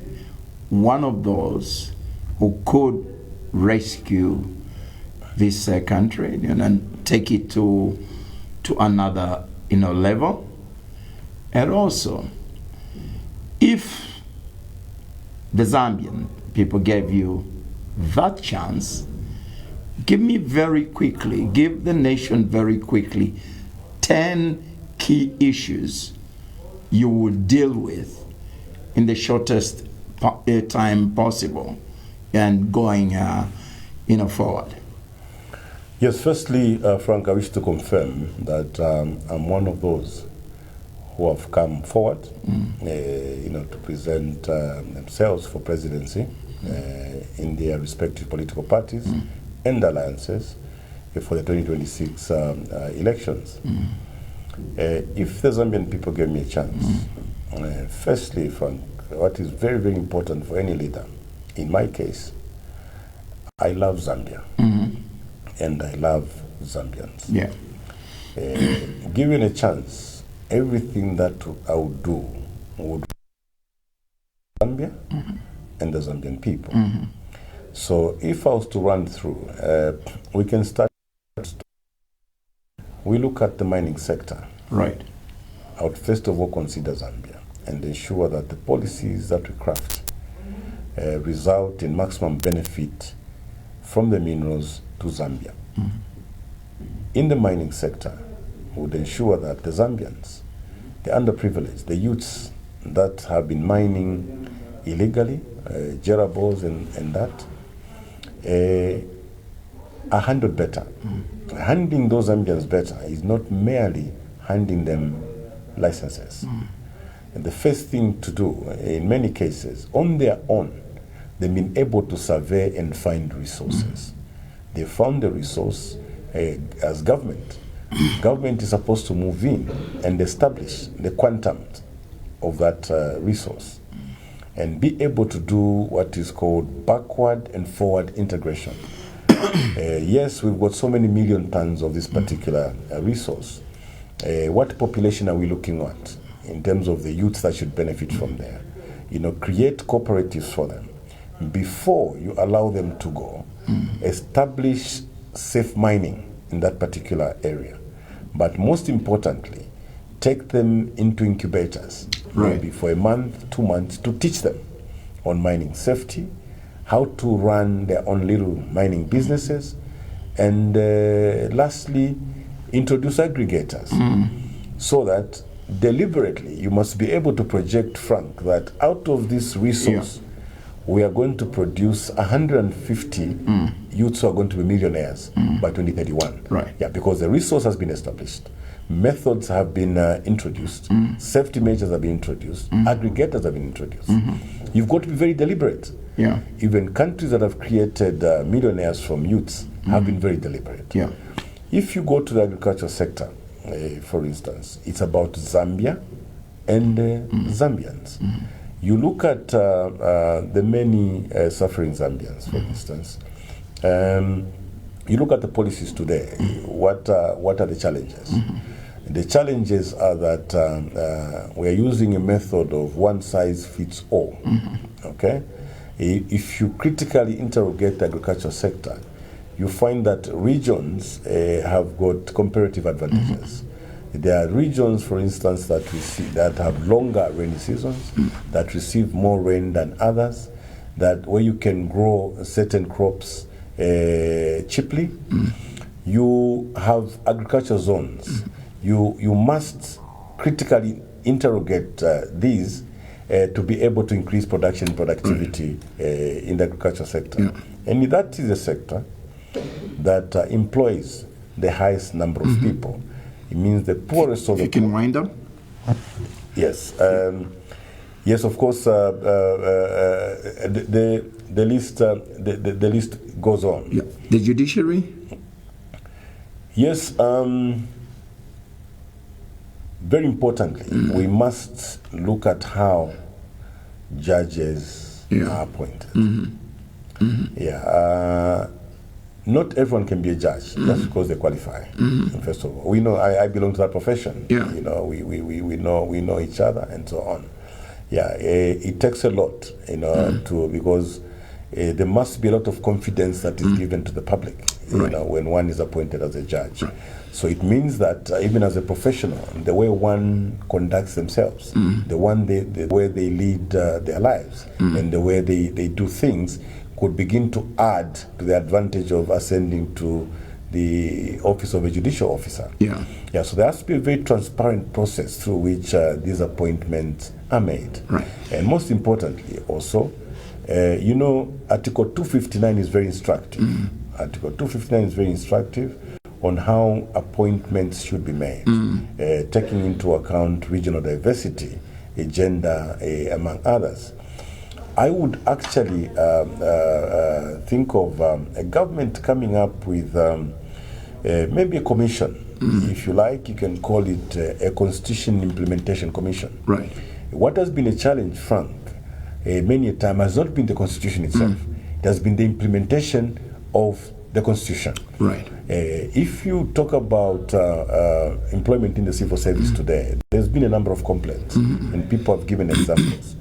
one of those who could rescue this country and take it to another level? And also, if the Zambian people gave you that chance, give me very quickly, give the nation very quickly 10 key issues you would deal with in the shortest time possible and going forward? Yes, firstly, Frank, I wish to confirm that I'm one of those who have come forward, to present themselves for presidency in their respective political parties and alliances for the 2026 elections. If the Zambian people gave me a chance, firstly, Frank, what is very, very important for any leader, in my case, I love Zambia, and I love Zambians. Yeah. Given a chance, everything that I would do would Zambia and the Zambian people. So if I was to run through, we can start. We look at the mining sector. Right. I would first of all consider Zambia and ensure that the policies that we craft result in maximum benefit from the minerals to Zambia. In the mining sector, we would ensure that the Zambians, the underprivileged, the youths that have been mining illegally, jerables and that, are handled better. Handling those Zambians better is not merely handing them licenses. And the first thing to do, in many cases, on their own, they've been able to survey and find resources. They found the resource as government. Government is supposed to move in and establish the quantum of that resource and be able to do what is called backward and forward integration. Yes, we've got so many million tons of this particular resource. What population are we looking at in terms of the youth that should benefit from there? Create cooperatives for them. Before you allow them to go, establish safe mining in that particular area. But most importantly, take them into incubators, maybe for a month, 2 months, to teach them on mining safety, how to run their own little mining businesses, and lastly, introduce aggregators so that deliberately you must be able to project, Frank, that out of this resource, we are going to produce 150 youths who are going to be millionaires by 2031. Right. Yeah, because the resource has been established, methods have been introduced, safety measures have been introduced, aggregators have been introduced. You've got to be very deliberate. Yeah. Even countries that have created millionaires from youths have been very deliberate. Yeah. If you go to the agriculture sector, for instance, it's about Zambia and Zambians. You look at the many suffering Zambians, for instance. You look at the policies today. What are the challenges? The challenges are that we are using a method of one size fits all. Okay, if you critically interrogate the agriculture sector, you find that regions have got comparative advantages. There are regions, for instance, that have longer rainy seasons, that receive more rain than others, that where you can grow certain crops cheaply. You have agriculture zones. You must critically interrogate these to be able to increase productivity in the agriculture sector. And that is a sector that employs the highest number of people. It means the poorest of the poor. You can wind up? Yes. Yes, of course, the list goes on. Yeah. The judiciary? Yes. Very importantly, we must look at how judges are appointed. Not everyone can be a judge just because they qualify. First of all, we know I belong to that profession. Yeah. We know each other and so on. Yeah, it takes a lot, because there must be a lot of confidence that is given to the public, when one is appointed as a judge. Right. So it means that even as a professional, the way one conducts themselves, the way they lead their lives, and the way they do things could begin to add to the advantage of ascending to the office of a judicial officer. Yeah. Yeah, so there has to be a very transparent process through which these appointments are made. Right. And most importantly, also, Article 259 is very instructive. Article 259 is very instructive on how appointments should be made, taking into account regional diversity, gender, among others. I would actually think of a government coming up with maybe a commission. If you like, you can call it a Constitution Implementation Commission. Right. What has been a challenge, Frank, many a time has not been the Constitution itself. It has been the implementation of the Constitution. Right. If you talk about employment in the civil service today, there's been a number of complaints, and people have given examples.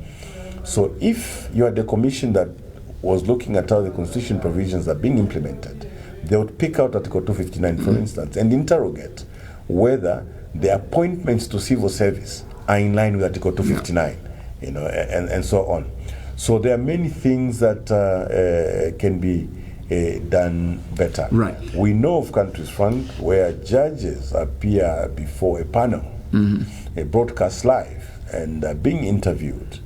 So if you had a commission that was looking at how the Constitution provisions are being implemented, they would pick out Article 259, for instance, and interrogate whether the appointments to civil service are in line with Article 259, and so on. So there are many things that can be done better. Right. We know of countries, Frank, where judges appear before a panel, broadcast live, and being interviewed.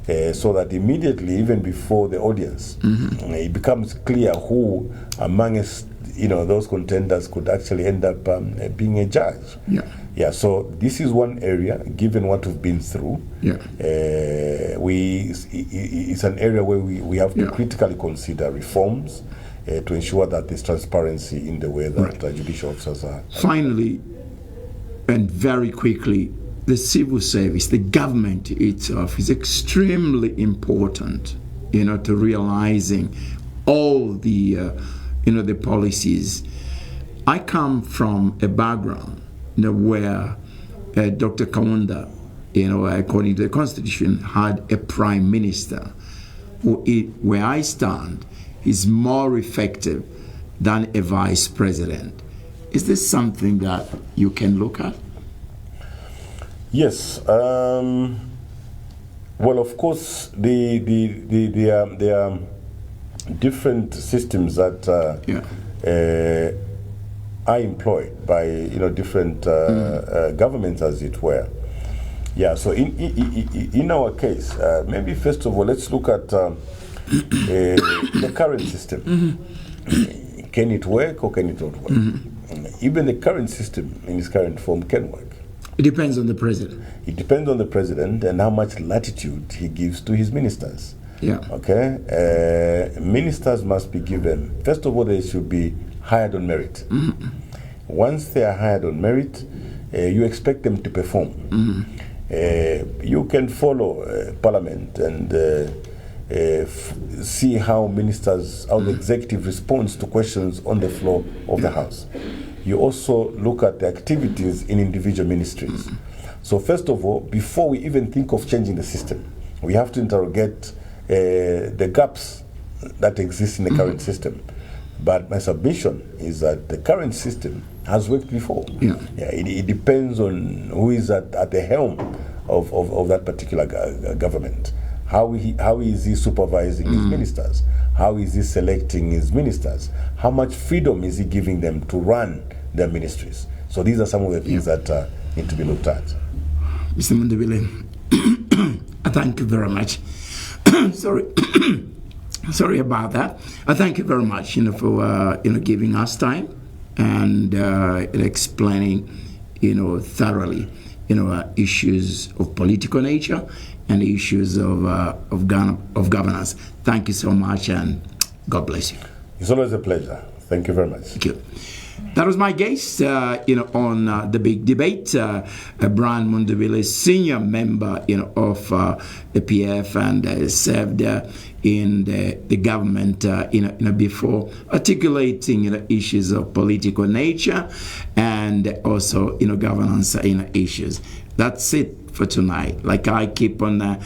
So that immediately, even before the audience, it becomes clear who amongst those contenders could actually end up being a judge. Yeah. So this is one area. Given what we've been through, it's an area where we have to critically consider reforms to ensure that there's transparency in the way that judicial officers are. Finally, and very quickly, the civil service, the government itself, is extremely important, to realizing all the, the policies. I come from a background, where Dr. Kaunda, according to the Constitution, had a prime minister where I stand is more effective than a vice president. Is this something that you can look at? Yes. Well, of course, there are different systems that are employed by different governments, as it were. Yeah. So in our case, maybe first of all, let's look at the current system. Can it work or can it not work? Even the current system in its current form can work. It depends on the president. It depends on the president and how much latitude he gives to his ministers. Yeah. Okay. Ministers must be given. First of all, they should be hired on merit. Once they are hired on merit, you expect them to perform. You can follow Parliament and see how ministers, how the executive responds to questions on the floor of the House. You also look at the activities in individual ministries. So first of all, before we even think of changing the system, we have to interrogate the gaps that exist in the current system. But my submission is that the current system has worked before. It depends on who is at the helm of that particular government. How is he supervising his ministers? How is he selecting his ministers? How much freedom is he giving them to run their ministries? So these are some of the things that need to be looked at. Mr. Mundubile, I thank you very much. Sorry about that. I thank you very much, for giving us time and explaining, thoroughly, issues of political nature and issues of governance. Thank you so much, and God bless you. It's always a pleasure. Thank you very much. Thank you. That was my guest, on the big debate. Brian Mundubile, senior member, of the PF, and served in the government, before, articulating issues of political nature and also governance issues. That's it for tonight. Like I keep on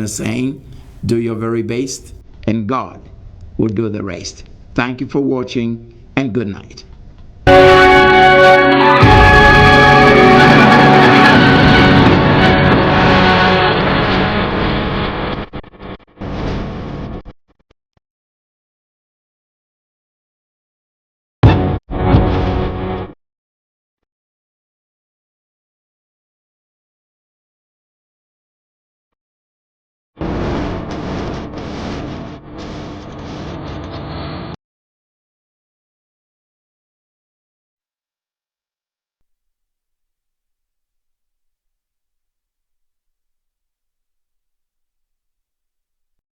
saying, do your very best, and God will do the rest. Thank you for watching, and good night.